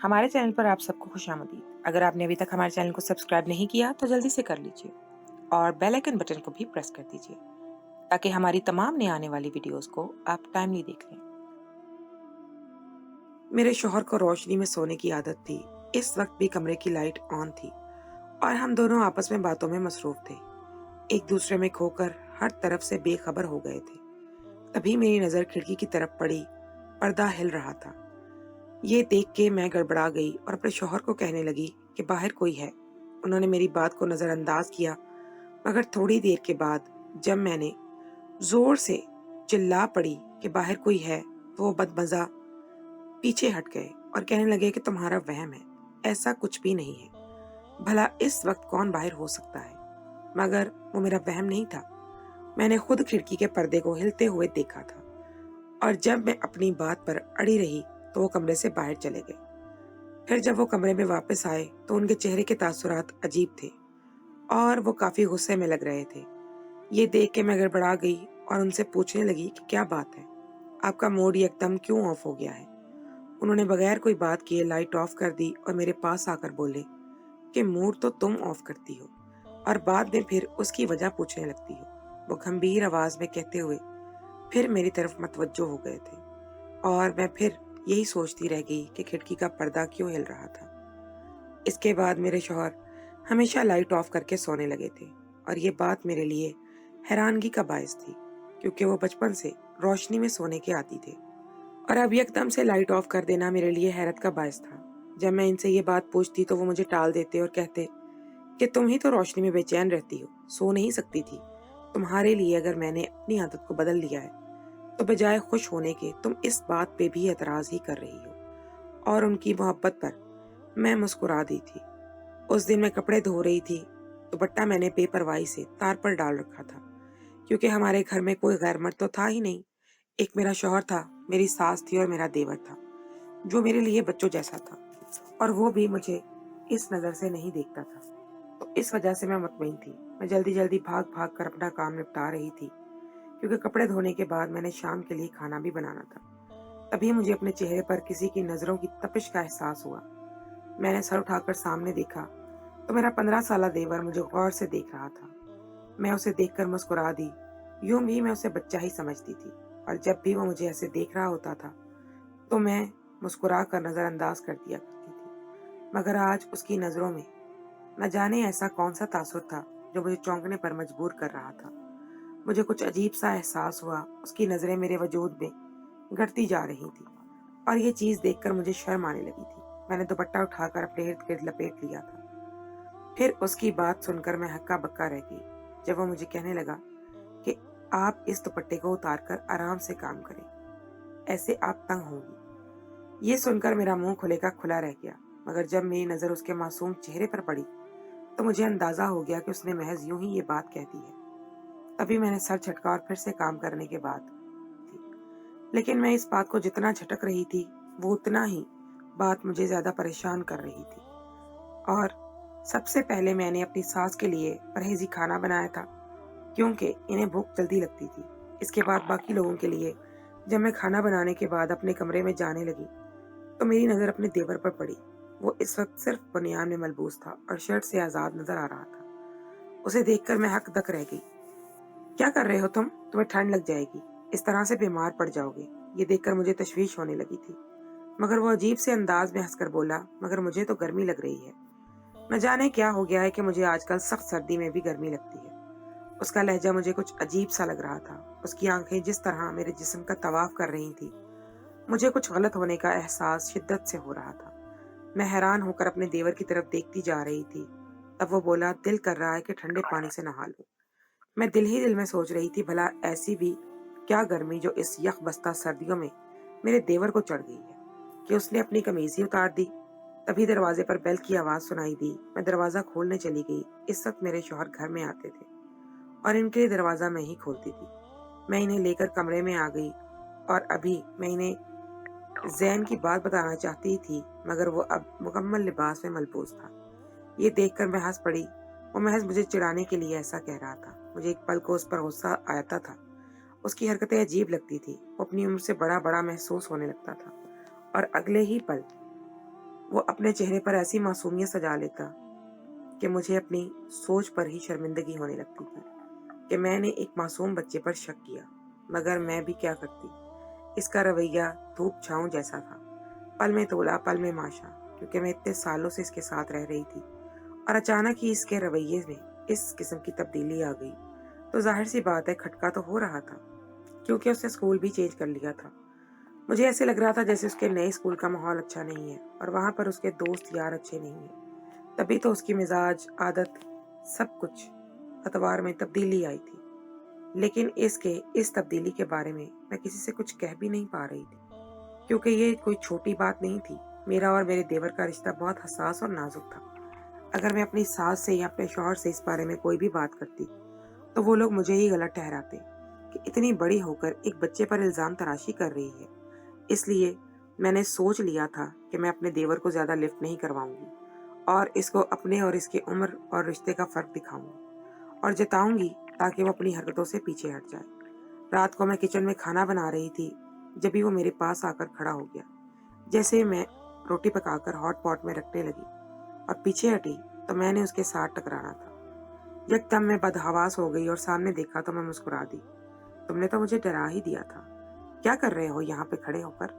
ہمارے چینل پر آپ سب کو خوش آمدید۔ اگر آپ نے ابھی تک ہمارے چینل کو سبسکرائب نہیں کیا تو جلدی سے کر لیجیے اور بیل آئیکن بٹن کو بھی پریس کر دیجیے تاکہ ہماری تمام نئے آنے والی ویڈیوز کو آپ ٹائملی دیکھ لیں۔ میرے شوہر کو روشنی میں سونے کی عادت تھی۔ اس وقت بھی کمرے کی لائٹ آن تھی اور ہم دونوں آپس میں باتوں میں مصروف تھے، ایک دوسرے میں کھو کر ہر طرف سے بے خبر ہو گئے تھے۔ تبھی میری نظر کھڑکی کی طرف پڑی، پردہ ہل رہا تھا۔ یہ دیکھ کے میں گڑبڑا گئی اور اپنے شوہر کو کہنے لگی کہ باہر کوئی ہے۔ انہوں نے میری بات کو نظر انداز کیا، مگر تھوڑی دیر کے بعد جب میں نے زور سے چلا پڑی کہ باہر کوئی ہے تو وہ بدمزہ پیچھے ہٹ گئے اور کہنے لگے کہ تمہارا وہم ہے، ایسا کچھ بھی نہیں ہے، بھلا اس وقت کون باہر ہو سکتا ہے۔ مگر وہ میرا وہم نہیں تھا، میں نے خود کھڑکی کے پردے کو ہلتے ہوئے دیکھا تھا، اور جب میں اپنی بات پر اڑی رہی تو وہ کمرے سے باہر چلے گئے۔ پھر جب وہ کمرے میں واپس آئے تو ان کے چہرے کے تاثرات عجیب تھے اور وہ کافی غصے میں لگ رہے تھے۔ یہ دیکھ کے میں گڑبڑا گئی اور ان سے پوچھنے لگی کہ کیا بات ہے، آپ کا موڈ یکدم کیوں آف ہو گیا ہے؟ انہوں نے بغیر کوئی بات کیے لائٹ آف کر دی اور میرے پاس آ کر بولے کہ موڈ تو تم آف کرتی ہو اور بعد میں پھر اس کی وجہ پوچھنے لگتی ہو۔ وہ گمبھیر آواز میں کہتے ہوئے پھر میری طرف متوجہ ہو گئے تھے اور میں پھر یہی سوچتی رہ گئی کہ کھڑکی کا پردہ کیوں ہل رہا تھا۔ اس کے بعد میرے شوہر ہمیشہ لائٹ آف کر کے سونے لگے تھے اور یہ بات میرے لیے حیرانگی کا باعث تھی، کیونکہ وہ بچپن سے روشنی میں سونے کے عادی تھے اور اب یکدم سے لائٹ آف کر دینا میرے لیے حیرت کا باعث تھا۔ جب میں ان سے یہ بات پوچھتی تو وہ مجھے ٹال دیتے اور کہتے کہ تم ہی تو روشنی میں بے چین رہتی ہو، سو نہیں سکتی تھی۔ تمہارے لیے اگر میں نے اپنی عادت کو بدل لیا ہے تو بجائے خوش ہونے کے تم اس بات پہ بھی اعتراض ہی کر رہی ہو۔ اور ان کی محبت پر میں مسکرا دی تھی۔ اس دن میں کپڑے دھو رہی تھی، دوپٹہ میں نے بے پرواہی سے تار پر ڈال رکھا تھا، کیونکہ ہمارے گھر میں کوئی غیر مرد تو تھا ہی نہیں۔ ایک میرا شوہر تھا، میری ساس تھی اور میرا دیور تھا جو میرے لیے بچوں جیسا تھا، اور وہ بھی مجھے اس نظر سے نہیں دیکھتا تھا، تو اس وجہ سے میں مطمئن تھی۔ میں جلدی جلدی بھاگ بھاگ کر اپنا کام نپٹا رہی تھی، کیونکہ کپڑے دھونے کے بعد میں نے شام کے لیے کھانا بھی بنانا تھا۔ تبھی مجھے اپنے چہرے پر کسی کی نظروں کی تپش کا احساس ہوا۔ میں نے سر اٹھا کر سامنے دیکھا تو میرا 15 سالہ دیور مجھے غور سے دیکھ رہا تھا۔ میں اسے دیکھ کر مسکرا دی، یوں بھی میں اسے بچہ ہی سمجھتی تھی، اور جب بھی وہ مجھے ایسے دیکھ رہا ہوتا تھا تو میں مسکرا کر نظر انداز کر دیا کرتی تھی۔ مگر آج اس کی نظروں میں نہ جانے ایسا کون سا تاثر تھا جو مجھے چونکنے پر مجبور کر رہا تھا۔ مجھے کچھ عجیب سا احساس ہوا، اس کی نظریں میرے وجود میں گڑتی جا رہی تھی اور یہ چیز دیکھ کر مجھے شرم آنے لگی تھی۔ میں نے دوپٹہ اٹھا کر اپنے ارد گرد لپیٹ لیا تھا۔ پھر اس کی بات سن کر میں ہکا بکا رہ گئی جب وہ مجھے کہنے لگا کہ آپ اس دوپٹے کو اتار کر آرام سے کام کریں، ایسے آپ تنگ ہوں گی۔ یہ سن کر میرا منہ کھلے کا کھلا رہ گیا، مگر جب میری نظر اس کے معصوم چہرے پر پڑی تو مجھے اندازہ ہو گیا کہ اس نے محض یوں ہی یہ بات کہہ دی ہے۔ تبھی میں نے سر جھٹکا اور پھر سے کام کرنے کے بعد تھی، لیکن میں اس بات کو جتنا جھٹک رہی تھی وہ اتنا ہی بات مجھے زیادہ پریشان کر رہی تھی۔ اور سب سے پہلے میں نے اپنی ساس کے لیے پرہیزی کھانا بنایا تھا، کیونکہ انہیں بھوک جلدی لگتی تھی۔ اس کے بعد باقی لوگوں کے لیے جب میں کھانا بنانے کے بعد اپنے کمرے میں جانے لگی تو میری نظر اپنے دیور پر پڑی۔ وہ اس وقت صرف بنیان میں ملبوس تھا اور شرٹ سے آزاد نظر آ رہا تھا۔ اسے دیکھ کر میں ہک دک رہ گئی۔ کیا کر رہے ہو تم؟ تمہیں ٹھنڈ لگ جائے گی، اس طرح سے بیمار پڑ جاؤ گے۔ یہ دیکھ کر مجھے تشویش ہونے لگی تھی، مگر وہ عجیب سے انداز میں ہنس کر بولا، مگر مجھے تو گرمی لگ رہی ہے۔ نہ جانے کیا ہو گیا ہے کہ مجھے آج کل سخت سردی میں بھی گرمی لگتی ہے۔ اس کا لہجہ مجھے کچھ عجیب سا لگ رہا تھا۔ اس کی آنکھیں جس طرح میرے جسم کا طواف کر رہی تھی، مجھے کچھ غلط ہونے کا احساس شدت سے ہو رہا تھا۔ میں حیران ہو کر اپنے دیور کی طرف دیکھتی جا رہی تھی۔ تب وہ بولا، دل کر رہا ہے کہ ٹھنڈے پانی سے نہا لوں۔ میں دل ہی دل میں سوچ رہی تھی، بھلا ایسی بھی کیا گرمی جو اس یخ بستہ سردیوں میں میرے دیور کو چڑھ گئی ہے کہ اس نے اپنی قمیض ہی اتار دی۔ تبھی دروازے پر بیل کی آواز سنائی دی۔ میں دروازہ کھولنے چلی گئی۔ اس وقت میرے شوہر گھر میں آتے تھے اور ان کے لیے دروازہ میں ہی کھولتی تھی۔ میں انہیں لے کر کمرے میں آ گئی اور ابھی میں انہیں زین کی بات بتانا چاہتی تھی، مگر وہ اب مکمل لباس میں ملبوس تھا۔ یہ دیکھ کر میں ہنس پڑی۔ وہ محض مجھے چڑھانے کے لیے ایسا کہہ رہا تھا۔ مجھے ایک پل کو اس پر غصہ آتا تھا۔ اس کی حرکتیں عجیب لگتی تھی۔ وہ اپنی عمر سے بڑا بڑا محسوس ہونے لگتا تھا اور اگلے ہی پل وہ اپنے چہرے پر ایسی معصومیت سجا لیتا کہ مجھے اپنی سوچ پر ہی شرمندگی ہونے لگتی تھی کہ میں نے ایک معصوم بچے پر شک کیا، مگر میں بھی کیا کرتی۔ اس کا رویہ دھوپ چھاؤں جیسا تھا، پل میں تولا پل میں ماشا، کیونکہ میں اتنے سالوں سے اس کے ساتھ رہ رہی تھی اور اچانک ہی اس کے رویے میں اس قسم کی تبدیلی آ گئی تو ظاہر سی بات ہے کھٹکا تو ہو رہا تھا، کیونکہ اس نے اسکول بھی چینج کر لیا تھا۔ مجھے ایسے لگ رہا تھا جیسے اس کے نئے اسکول کا ماحول اچھا نہیں ہے اور وہاں پر اس کے دوست یار اچھے نہیں ہیں، تبھی تو اس کی مزاج، عادت، سب کچھ اتوار میں تبدیلی آئی تھی۔ لیکن اس تبدیلی کے بارے میں کسی سے کچھ کہہ بھی نہیں پا رہی تھی، کیونکہ یہ کوئی چھوٹی بات نہیں تھی۔ میرا اور میرے دیور کا رشتہ بہت حساس اور نازک تھا۔ اگر میں اپنی ساس سے یا اپنے شوہر سے اس بارے میں کوئی بھی بات کرتی تو وہ لوگ مجھے ہی غلط ٹھہراتے کہ اتنی بڑی ہو کر ایک بچے پر الزام تراشی کر رہی ہے۔ اس لیے میں نے سوچ لیا تھا کہ میں اپنے دیور کو زیادہ لفٹ نہیں کرواؤں گی اور اس کو اپنے اور اس کی عمر اور رشتے کا فرق دکھاؤں گی اور جتاؤں گی تاکہ وہ اپنی حرکتوں سے پیچھے ہٹ جائے۔ رات کو میں کچن میں کھانا بنا رہی تھی جبھی وہ میرے پاس آ کر کھڑا ہو گیا۔ جیسے میں روٹی پکا کر ہاٹ پاٹ میں رکھنے لگی اور پیچھے ہٹی تو میں نے اس کے ساتھ ٹکرانا تھا۔ یکدم میں بدحواس ہو گئی اور سامنے دیکھا تو میں مسکرا دی۔ تم نے تو مجھے ڈرا ہی دیا تھا، کیا کر رہے ہو یہاں پہ کھڑے ہو کر؟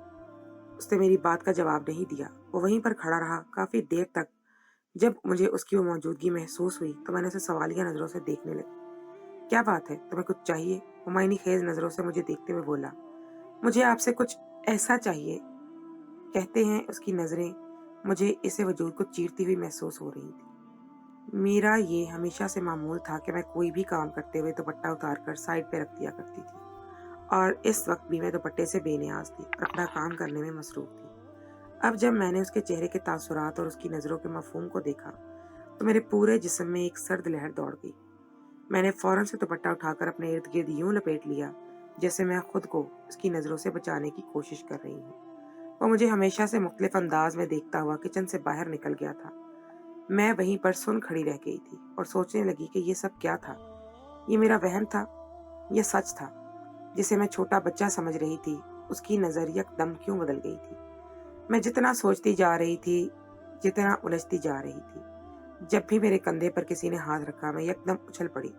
اس نے میری بات کا جواب نہیں دیا، وہ وہیں پر کھڑا رہا کافی دیر تک۔ جب مجھے اس کی وہ موجودگی محسوس ہوئی تو میں نے اسے سوالیہ نظروں سے دیکھنے لگی۔ کیا بات ہے، تمہیں کچھ چاہیے؟ وہ معنی خیز نظروں سے مجھے دیکھتے ہوئے بولا۔ مجھے آپ سے کچھ ایسا چاہیے، کہتے ہیں اس کی نظریں مجھے اسے وجود کو چیرتی ہوئی محسوس ہو رہی تھی۔ میرا یہ ہمیشہ سے معمول تھا کہ میں کوئی بھی کام کرتے ہوئے دوپٹہ اتار کر سائڈ پہ رکھ دیا کرتی تھی، اور اس وقت بھی میں دوپٹے سے بے نیاز تھی اور اپنا کام کرنے میں مصروف تھی۔ اب جب میں نے اس کے چہرے کے تاثرات اور اس کی نظروں کے مفہوم کو دیکھا تو میرے پورے جسم میں ایک سرد لہر دوڑ گئی۔ میں نے فوراً سے دوپٹہ اٹھا کر اپنے ارد گرد یوں لپیٹ لیا جیسے میں خود کو اس کی نظروں سے بچانے کی کوشش کر رہی ہوں۔ وہ مجھے ہمیشہ سے مختلف انداز میں دیکھتا ہوا کچن سے باہر نکل گیا تھا۔ میں وہیں پر سن کھڑی رہ گئی تھی اور سوچنے لگی کہ یہ سب کیا تھا؟ یہ میرا وہم تھا یا سچ تھا؟ جسے میں چھوٹا بچہ سمجھ رہی تھی اس کی نظر یکدم کیوں بدل گئی تھی؟ میں جتنا سوچتی جا رہی تھی، جتنا الجھتی جا رہی تھی، جب بھی میرے کندھے پر کسی نے ہاتھ رکھا میں یکدم اچھل پڑی۔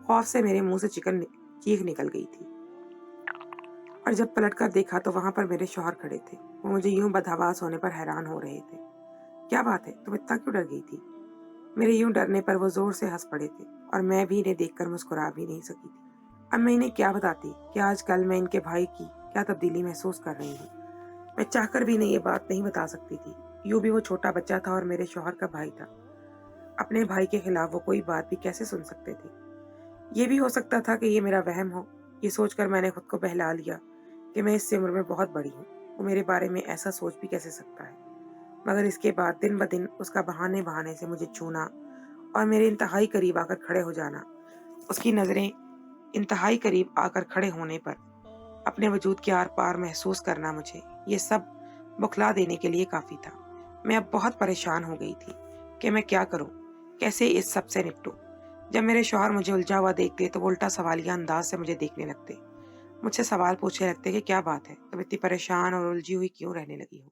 خوف سے میرے منہ سے چیخ نکل گئی تھی، اور جب پلٹ کر دیکھا تو وہاں پر میرے شوہر کھڑے تھے۔ وہ مجھے یوں بدحواس ہونے پر حیران ہو رہے تھے۔ کیا بات ہے، تم اتنا کیوں ڈر گئی تھی؟ میرے یوں ڈرنے پر وہ زور سے ہنس پڑے تھے اور میں بھی انہیں دیکھ کر مسکرا بھی نہیں سکی تھی۔ اب میں انہیں کیا بتاتی کہ آج کل میں ان کے بھائی کی کیا تبدیلی محسوس کر رہی ہوں۔ میں چاہ کر بھی یہ بات نہیں بتا سکتی تھی۔ یوں بھی وہ چھوٹا بچہ تھا اور میرے شوہر کا بھائی تھا۔ اپنے بھائی کے خلاف وہ کوئی بات بھی کیسے سن سکتے تھے؟ یہ بھی ہو سکتا تھا کہ یہ میرا وہم ہو۔ یہ سوچ کر میں نے خود کو بہلا لیا کہ میں اس سے عمر میں بہت بڑی ہوں، وہ میرے بارے میں ایسا سوچ بھی کیسے سکتا ہے؟ مگر اس کے بعد دن بدن اس کا بہانے سے مجھے چھونا اور میرے انتہائی قریب آ کر کھڑے ہو جانا، اس کی نظریں انتہائی قریب آ کر کھڑے ہونے پر اپنے وجود کے آر پار محسوس کرنا، مجھے یہ سب بکھلا دینے کے لیے کافی تھا۔ میں اب بہت پریشان ہو گئی تھی کہ میں کیا کروں، کیسے اس سب سے نپٹوں۔ جب میرے شوہر مجھے الجھا ہوا دیکھتے تو وہ الٹا سوالیہ انداز سے مجھے دیکھنے لگتے، مجھ سے سوال پوچھنے لگتے کہ کیا بات ہے، تم اتنی پریشان اور الجھی ہوئی کیوں رہنے لگی ہو؟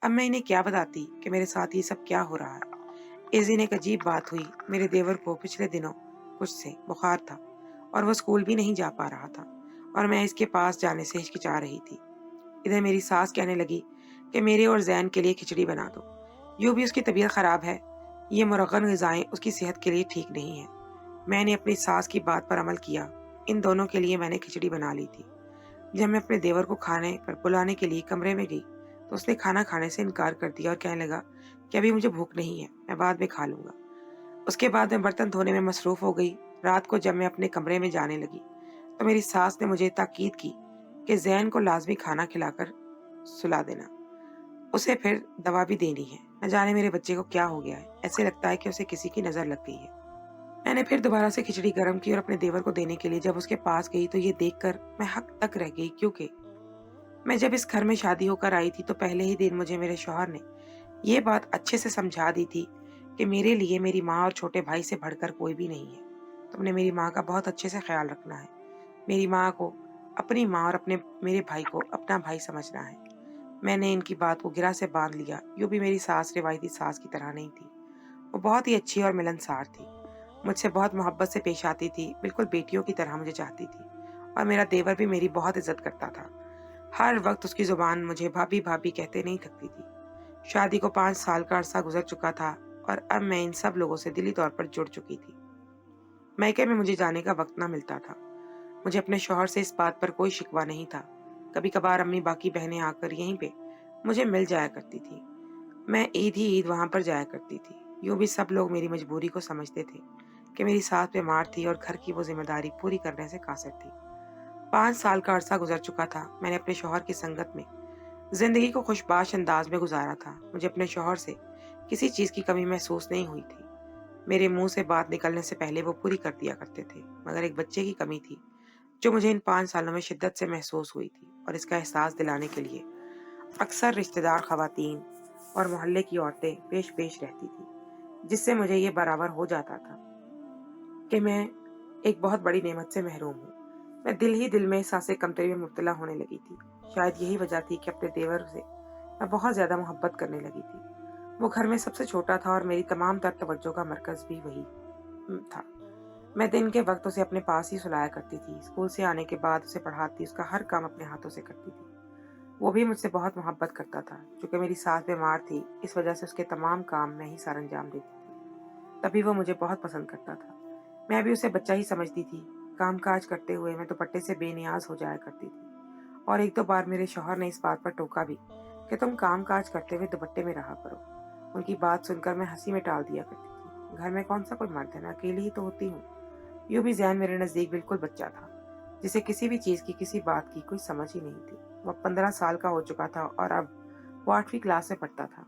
اب میں انہیں کیا بتاتی کہ میرے ساتھ یہ سب کیا ہو رہا ہے۔ اس دن ایک عجیب بات ہوئی۔ میرے دیور کو پچھلے دنوں کچھ سے بخار تھا اور وہ اسکول بھی نہیں جا پا رہا تھا اور میں اس کے پاس جانے سے ہچکچا رہی تھی۔ ادھر میری ساس کہنے لگی کہ میرے اور زین کے لیے کھچڑی بنا دو، یوں بھی اس کی طبیعت خراب ہے، یہ مرغن غذائیں اس کی صحت کے لیے ٹھیک نہیں ہیں۔ میں نے اپنی ساس کی بات پر عمل کیا، ان دونوں کے لیے میں نے کھچڑی بنا لی تھی۔ جب میں اپنے دیور کو کھانے پر بلانے کے لیے کمرے میں گئی تو اس نے کھانا کھانے سے انکار کر دیا اور کہنے لگا کہ ابھی مجھے بھوک نہیں ہے، میں بعد میں کھا لوں گا۔ اس کے بعد میں برتن دھونے میں مصروف ہو گئی۔ رات کو جب میں اپنے کمرے میں جانے لگی تو میری ساس نے مجھے تاکید کی کہ زین کو لازمی کھانا کھلا کر سلا دینا، اسے پھر دوا بھی دینی ہے، نہ جانے میرے بچے کو کیا ہو گیا ہے، ایسے لگتا ہے کہ اسے کسی کی نظر لگ گئی ہے۔ میں نے پھر دوبارہ سے کھچڑی گرم کی اور اپنے دیور کو دینے کے لیے جب اس کے پاس گئی تو یہ دیکھ کر میں حق تک رہ گئی، کیونکہ میں جب اس گھر میں شادی ہو کر آئی تھی تو پہلے ہی دن مجھے میرے شوہر نے یہ بات اچھے سے سمجھا دی تھی کہ میرے لیے میری ماں اور چھوٹے بھائی سے بڑھ کر کوئی بھی نہیں ہے۔ تم نے میری ماں کا بہت اچھے سے خیال رکھنا ہے، میری ماں کو اپنی ماں اور میرے بھائی کو اپنا بھائی سمجھنا ہے۔ میں نے इनकी बात को गिरा से बांध लिया। यूँ भी मेरी सास रिवायती सास की तरह नहीं थी। वो बहुत ही अच्छी और मिलनसार थी। मुझसे बहुत मोहब्बत से पेश आती थी, बिल्कुल बेटियों की तरह मुझे चाहती थी। और मेरा देवर भी मेरी बहुत इज़्ज़त करता था। हर वक़्त उसकी ज़ुबान मुझे भाभी-भाभी कहते नहीं थकती थी। शादी को 5 साल का अरसा गुज़र चुका था और अब मैं इन सब लोगों से दिली तौर पर जुड़ चुकी थी। मायके में मुझे जाने का वक़्त ना मिलता था। मुझे अपने शौहर से इस बात पर कोई शिकवा नहीं था। कभी-कभार अम्मी बाकी बहनें आकर यहीं पे मुझे मिल जाया करती थी। मैं ईद ही ईद वहाँ पर जाया करती थी। यूँ भी सब लोग मेरी मजबूरी को समझते थे कि मेरी सास बीमार थी और घर की वो ज़िम्मेदारी पूरी करने से कासिर थी। 5 साल का अरसा गुज़र चुका था। मैंने अपने शौहर की संगत में ज़िंदगी को खुशबाश अंदाज में गुज़ारा था। मुझे अपने शौहर से किसी चीज़ की कमी महसूस नहीं हुई थी। मेरे मुँह से बात निकलने से पहले वो पूरी कर दिया करते थे। मगर एक बच्चे की कमी थी, जो मुझे इन 5 सालों में शिद्दत से महसूस हुई थी और इसका एहसास दिलाने के लिए अक्सर रिश्तेदार ख़वातीन और मोहल्ले की औरतें पेश-पेश रहती थी, जिससे मुझे ये बराबर हो जाता था कि मैं एक बहुत बड़ी नेमत से महरूम हूँ। मैं दिल ही दिल में एहसास कमतरी में मुब्तला होने लगी थी। शायद यही वजह थी कि अपने देवर से मैं बहुत ज़्यादा मोहब्बत करने लगी थी। वो घर में सबसे छोटा था और मेरी तमाम तर तवज्जो का मरकज़ भी वही था। मैं दिन के वक़्त उसे अपने पास ही सुलाया करती थी। स्कूल से आने के बाद उसे पढ़ाती, उसका हर काम अपने हाथों से करती थी। वो भी मुझसे बहुत मोहब्बत करता था। चूँकि मेरी सास बीमार थी, इस वजह से उसके तमाम काम मैं ही सरअंजाम देती थी। तभी वो मुझे बहुत पसंद करता था। मैं भी उसे बच्चा ही समझती थी। काम-काज करते हुए मैं दुपट्टे से बेनियाज़ हो जाया करती थी। और 1-2 बार मेरे शौहर ने इस बात पर टोका भी कि तुम काम-काज करते हुए दुपट्टे में रहा करो। उनकी बात सुनकर मैं हँसी में टाल दिया करती थी। घर में कौन-सा कोई मर्द है, मैं अकेली ही तो होती हूँ। यूँ भी ज़ैन मेरे नज़दीक बिल्कुल बच्चा था, जिसे किसी भी चीज़ की, किसी बात की कोई समझ ही नहीं थी। वो अब 15 साल का हो चुका था और अब वो 8वीं क्लास में पढ़ता था।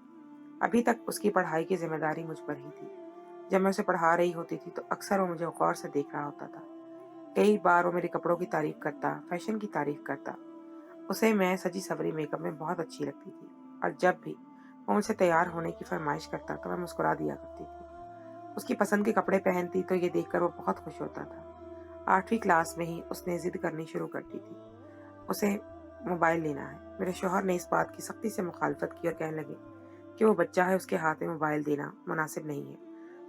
अभी तक उसकी पढ़ाई की ज़िम्मेदारी मुझ पर ही थी। जब मैं उसे पढ़ा रही होती थी तो अक्सर वो मुझे गौर से देख रहा होता था। कई बार वो मेरे कपड़ों की तारीफ़ करता, फैशन की तारीफ़ करता। उसे मैं सजी-सवरी मेकअप में बहुत अच्छी लगती थी और जब भी वो मुझसे तैयार होने की फ़रमाइश करता तो मैं मुस्कुरा दिया करती थी। उसकी पसंद के कपड़े पहनती तो ये देखकर वो बहुत खुश होता था। 8वीं क्लास में ही उसने ज़िद करनी शुरू कर दी थी। उसे मोबाइल लेना है। मेरे शौहर ने इस बात की सख्ती से मुखालफत की और कहने लगे कि वो बच्चा है, उसके हाथ में मोबाइल देना मुनासिब नहीं है।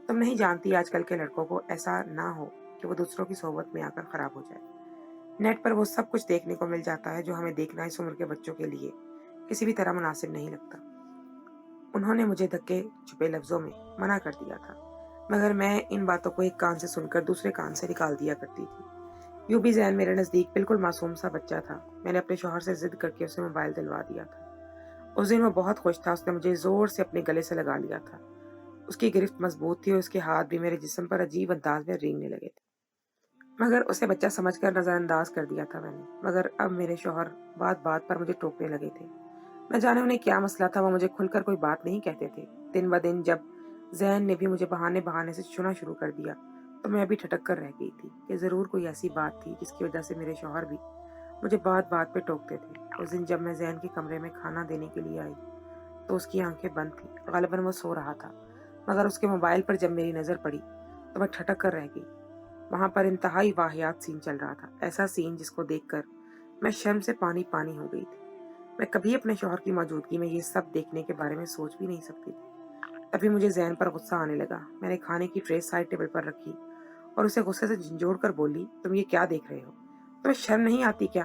तुम नहीं जानती आजकल के लड़कों को ऐसा ना हो कि वो दूसरों की सोहबत में आकर खराब हो जाए। नेट पर वो सब कुछ देखने को मिल जाता है जो हमें देखना इस उम्र के बच्चों के लिए किसी भी तरह मुनासिब नहीं लगता। उन्होंने मुझे धक्के छुपे लफ्जों में मना कर दिया था, मगर मैं इन बातों को एक कान से सुनकर दूसरे कान से निकाल दिया करती थी। यूँ भी ज़ैन मेरे नज़दीक बिल्कुल मासूम सा बच्चा था। मैंने अपने शौहर से ज़िद करके उसे मोबाइल दिलवा दिया था। उस दिन वो बहुत खुश था। उसने मुझे ज़ोर से अपने गले से लगा लिया था। उसकी गिरफ्त मजबूत थी और उसके हाथ भी मेरे जिस्म पर अजीब अंदाज में रेंगने लगे थे। मगर उसे बच्चा समझकर नज़रअंदाज कर दिया था मैंने। मगर अब मेरे शौहर बात-बात पर मुझे टोकने लगे थे। न जाने उन्हें क्या मसला था, वो मुझे खुलकर कोई बात नहीं कहते थे। दिन-ब-दिन जब ज़ैन ने भी मुझे बहाने-बहाने से छूना शुरू कर दिया, तो मैं भी ठटक कर रह गई थी कि ज़रूर कोई ऐसी बात थी जिसकी वजह से मेरे शौहर भी मुझे बात-बात पे टोकते थे। उस दिन जब मैं ज़ैन के कमरे में खाना देने के लिए आई, तो उसकी आंखें बंद थीं। ग़ालिबन वो सो रहा था, मगर उसके मोबाइल पर जब मेरी नज़र पड़ी, तो मैं ठटक कर रह गई। वहाँ पर इंतहाई वाहियात सीन चल रहा था। ऐसा सीन जिसको देखकर मैं शर्म से पानी-पानी हो गई थी। मैं कभी अपने शौहर की मौजूदगी में ये सब देखने के बारे में सोच भी नहीं सकती थी। तभी मुझे ज़ैन पर गुस्सा आने लगा। मैंने खाने की ट्रे साइड टेबल पर रखी और उसे गुस्से से झंझोड़ कर बोली, तुम ये क्या देख रहे हो? तुम्हें शर्म नहीं आती क्या?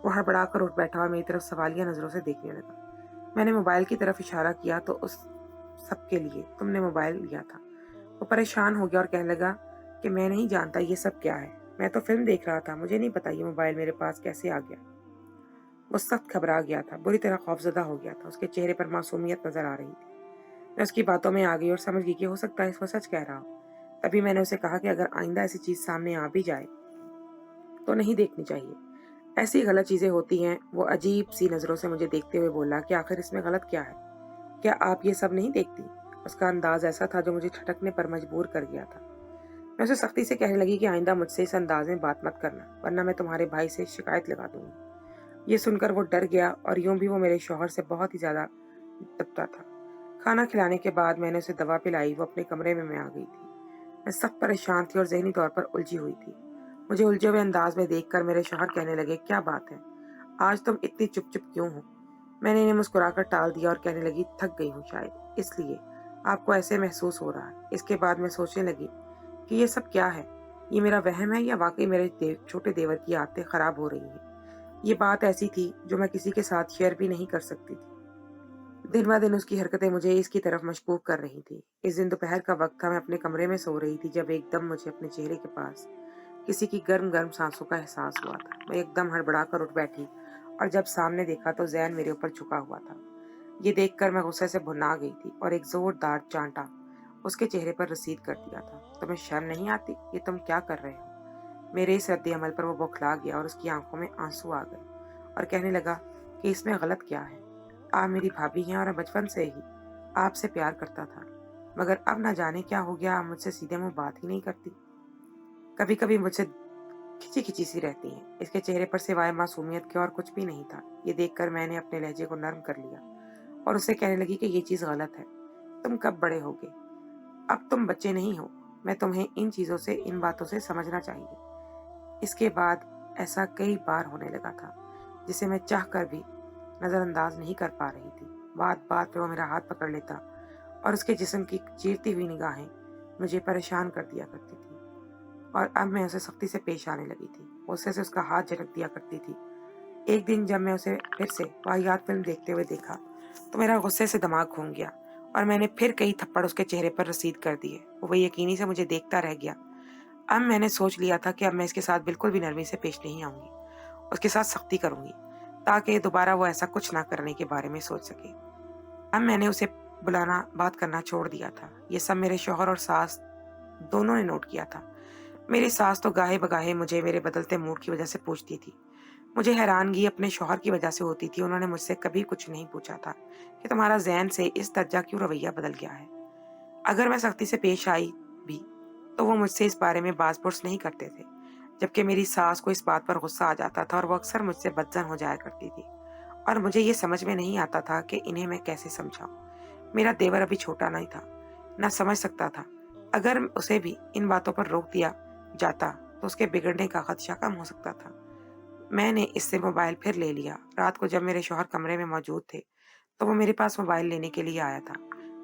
वो हड़बड़ा कर उठ बैठा और मेरी तरफ सवालिया नज़रों से देखने लगा। मैंने मोबाइल की तरफ इशारा किया तो उस सब के लिए तुमने मोबाइल लिया था। वो परेशान हो गया और कहने लगा कि मैं नहीं जानता ये सब क्या है। मैं तो फ़िल्म देख रहा था, मुझे नहीं पता ये मोबाइल मेरे पास कैसे आ गया। वो सख्त घबरा गया था, बुरी तरह खौफज़दा हो गया था। उसके चेहरे पर मासूमियत नज़र आ रही थी। मैं उसकी बातों में आ गई और समझ गई कि हो सकता है वो सच कह रहा हो। तभी मैंने उसे कहा कि अगर आइंदा ऐसी चीज़ सामने आ भी जाए, तो नहीं देखनी चाहिए। ऐसी गलत चीज़ें होती हैं। वो अजीब-सी नज़रों से मुझे देखते हुए बोला कि आखिर इसमें गलत क्या है? क्या आप ये सब नहीं देखती? उसका अंदाज़ ऐसा था जो मुझे ठटकने पर मजबूर कर गया था। मैं उसे सख्ती से कहने लगी कि आइंदा मुझसे इस अंदाज में बात मत करना, वरना मैं तुम्हारे भाई से शिकायत लगा दूंगी। ये सुनकर वो डर गया और यूं भी वो मेरे शौहर से बहुत ही ज्यादा दबता था। खाना खिलाने के बाद मैंने उसे दवा पिलाई। वो अपने कमरे में मैं आ गई थी। मैं सख्त परेशान थी और ज़हनी तौर पर उलझी हुई थी। मुझे उलझे हुए अंदाज में देखकर मेरे शौहर कहने लगे, क्या बात है, आज तुम इतनी चुप चुप क्यों हो? मैंने इन्हें मुस्कुरा कर टाल दिया और कहने लगी, थक गई हूँ शायद, इसलिए आपको ऐसे महसूस हो रहा है। इसके बाद मैं सोचने लगी कि ये सब क्या है? ये मेरा वहम है या वाकई मेरे छोटे देवर की आदतें खराब हो रही हैं? ये बात ऐसी थी जो मैं किसी के साथ शेयर भी नहीं कर सकती थी। दिन ब दिन उसकी हरकतें मुझे इसकी तरफ मशकूक कर रही थी। इस दिन दोपहर का वक्त था, मैं अपने कमरे में सो रही थी जब एकदम मुझे अपने चेहरे के पास किसी की गर्म-गर्म सांसों का एहसास हुआ था। मैं एकदम हड़बड़ा कर उठ बैठी और जब सामने देखा तो ज़ैन मेरे ऊपर झुका हुआ था। ये देखकर मैं गुस्से से भुना गई थी और एक ज़ोरदार चांटा उसके चेहरे पर रसीद कर दिया था। तुम्हें शर्म नहीं आती? ये तुम क्या कर रहे हो? मेरे इस रद्द-ए-अमल पर वो बौखला गया और उसकी आंखों में आंसू आ गए और कहने लगा कि इसमें गलत क्या है? आप मेरी भाभी हैं और मैं बचपन से ही आपसे प्यार करता था, मगर अब ना जाने क्या हो गया, आप मुझसे सीधे मुंह बात ही नहीं करती। कभी कभी मुझसे खिंची खिंची सी रहती हैं। इसके चेहरे पर सिवाय मासूमियत के और कुछ भी नहीं था। ये देखकर मैंने अपने लहजे को नरम कर लिया और उससे कहने लगी कि ये चीज गलत है। तुम कब बड़े होगे? अब तुम बच्चे नहीं हो। मैं तुम्हें इन चीजों से, इन बातों से समझना चाहिए। इसके बाद ऐसा कई बार होने लगा था, जिसे मैं चाह कर भी नजरअंदाज नहीं कर पा रही थी। बात बात पे वो मेरा हाथ पकड़ लेता और उसके जिस्म की चीरती हुई निगाहें मुझे परेशान कर दिया करती थी और अब मैं उसे सख्ती से पेश आने लगी थी। गुस्से से उसका हाथ झटक दिया करती थी। एक दिन जब मैं उसे फिर से वाहियात फिल्म देखते हुए देखा तो मेरा गुस्से से दिमाग घूम गया और मैंने फिर कई थप्पड़ उसके चेहरे पर रसीद कर दिए। वो बेयकीनी से मुझे देखता रह गया। अब मैंने सोच लिया था कि अब मैं इसके साथ बिल्कुल भी नरमी से पेश नहीं आऊंगी, उसके साथ सख्ती करूंगी ताकि दोबारा वो ऐसा कुछ ना करने के बारे में सोच सके। अब मैंने उसे बुलाना, बात करना छोड़ दिया था। ये सब मेरे शौहर और सास दोनों ने नोट किया था। मेरी सास तो गाहे बगाहे मुझे मेरे बदलते मूड की वजह से पूछती थी। मुझे हैरानगी अपने शौहर की वजह से होती थी। उन्होंने मुझसे कभी कुछ नहीं पूछा था कि तुम्हारा ज़हन से इस दर्जा क्यों रवैया बदल गया है। अगर मैं सख्ती से पेश आई भी तो वो मुझसे इस बारे में बाज़-पुरस नहीं करते थे, जबकि मेरी सास को इस बात पर गुस्सा आ जाता था और वो अक्सर मुझसे बदज़न हो जाया करती थी और मुझे ये समझ में नहीं आता था कि इन्हें मैं कैसे समझाऊं। मेरा देवर अभी छोटा नहीं था, ना समझ सकता था। अगर उसे भी इन बातों पर रोक दिया जाता तो उसके बिगड़ने का खदशा कम हो सकता था। मैंने इससे मोबाइल फिर ले लिया। रात को जब मेरे शौहर कमरे में मौजूद थे तो वो मेरे पास मोबाइल लेने के लिए आया था,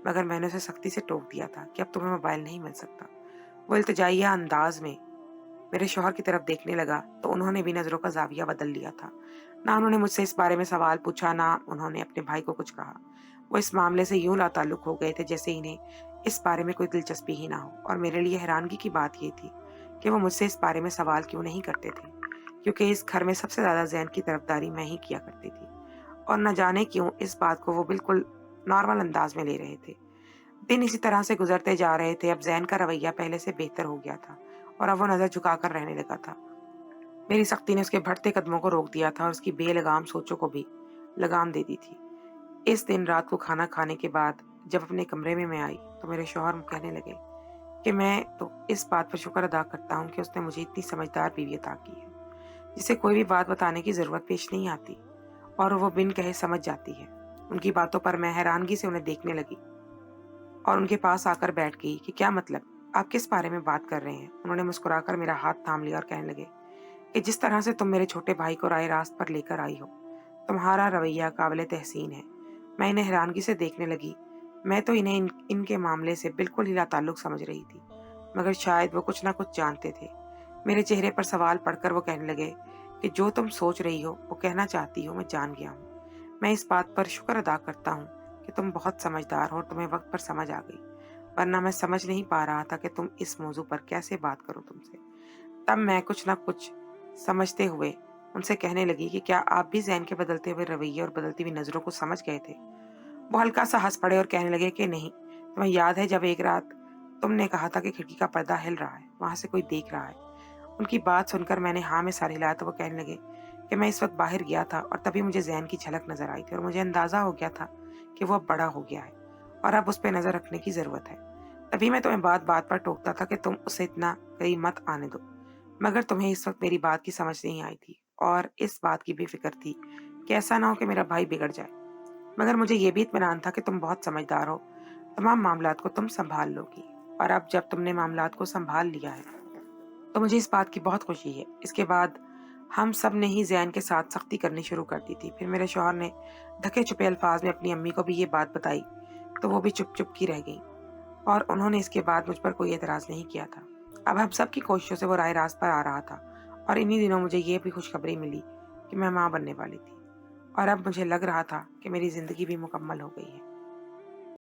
मगर मैंने उसे सख्ती से टोक दिया था कि अब तुम्हें मोबाइल नहीं मिल सकता। वो इल्तिजाइया अंदाज में मेरे शौहर की तरफ देखने लगा तो उन्होंने भी नजरों का जाविया बदल लिया था। ना उन्होंने मुझसे इस बारे में सवाल पूछा, ना उन्होंने अपने भाई को कुछ कहा। वो इस मामले से यूं लाताल्लुक हो गए थे जैसे इन्हें इस बारे में कोई दिलचस्पी ही ना हो। और मेरे लिए हैरानगी की बात ये थी कि वो मुझसे इस बारे में सवाल क्यों नहीं करते थे, क्योंकि इस घर में सबसे ज्यादा ज़ैन की तरफदारी मैं ही किया करती थी और न जाने क्यों इस बात को वो बिल्कुल नॉर्मल अंदाज में ले रहे थे। दिन इसी तरह से गुजरते जा रहे थे। अब ज़ैन का रवैया पहले से बेहतर हो गया था और अब वो नजर झुकाकर रहने लगा था। मेरी सख्ती ने उसके बढ़ते कदमों को रोक दिया था और उसकी बेलगाम सोचों को भी लगाम दे दी थी। इस दिन रात को खाना खाने के बाद जब अपने कमरे में मैं आई तो मेरे शौहर कहने लगे कि मैं तो इस बात पर शुक्र अदा करता हूँ कि उसने मुझे इतनी समझदार बीवी अता की है, जिसे कोई भी बात बताने की जरूरत पेश नहीं आती और वो बिन कहे समझ जाती है। उनकी बातों पर मैं हैरानगी से उन्हें देखने लगी और उनके पास आकर बैठ गई कि क्या मतलब, आप किस बारे में बात कर रहे हैं? उन्होंने मुस्कुराकर मेरा हाथ थाम लिया और कहने लगे कि जिस तरह से तुम मेरे छोटे भाई को राह रास्त पर लेकर आई हो, तुम्हारा रवैया काबिल तहसीन है। मैं इन्हें हैरानगी से देखने लगी। मैं तो इन्हें इनके मामले से बिल्कुल ही लाताल्लुक समझ रही थी, मगर शायद वो कुछ ना कुछ जानते थे। मेरे चेहरे पर सवाल पढ़कर वो कहने लगे कि जो तुम सोच रही हो, वो कहना चाहती हो, मैं जान गया हूँ। मैं इस बात पर शुक्र अदा करता हूँ कि तुम बहुत समझदार हो और तुम्हें वक्त पर समझ आ गई, वरना मैं समझ नहीं पा रहा था कि तुम इस मौजू पर कैसे बात करूं तुमसे। तब मैं कुछ ना कुछ समझते हुए उनसे कहने लगी कि क्या आप भी ज़ैन के बदलते हुए रवैये और बदलती हुई नजरों को समझ गए थे? वो हल्का सा हंस पड़े और कहने लगे कि नहीं, तुम्हें याद है जब एक रात तुमने कहा था कि खिड़की का पर्दा हिल रहा है, वहां से कोई देख रहा है? उनकी बात सुनकर मैंने हाँ में सर हिलाया तो वो कहने लगे कि मैं इस वक्त बाहर गया था और तभी मुझे ज़ैन की झलक नजर आई थी और मुझे अंदाजा हो गया था कि वो अब बड़ा हो गया है और अब उस पर नजर रखने की जरूरत है। तभी मैं तुम्हें बात बात पर टोकता था कि तुम उसे इतना करीब मत आने दो, मगर तुम्हें इस वक्त मेरी बात की समझ नहीं आई थी और इस बात की भी फिक्र थी कि ऐसा ना हो कि मेरा भाई बिगड़ जाए। मगर मुझे ये भी इत्मीनान था कि तुम बहुत समझदार हो, तमाम मामलात को तुम संभाल लोगी। और अब जब तुमने मामलात को संभाल लिया है तो मुझे इस बात की बहुत खुशी है। इसके बाद ہم سب نے ہی زین کے ساتھ سختی کرنی شروع کر دی تھی۔ پھر میرے شوہر نے ڈھکے چھپے الفاظ میں اپنی امی کو بھی یہ بات بتائی تو وہ بھی چپ چپ کی رہ گئیں، اور انہوں نے اس کے بعد مجھ پر کوئی اعتراض نہیں کیا تھا۔ اب ہم سب کی کوششوں سے وہ راہ راست پر آ رہا تھا، اور انہی دنوں مجھے یہ بھی خوشخبری ملی کہ میں ماں بننے والی تھی، اور اب مجھے لگ رہا تھا کہ میری زندگی بھی مکمل ہو گئی ہے۔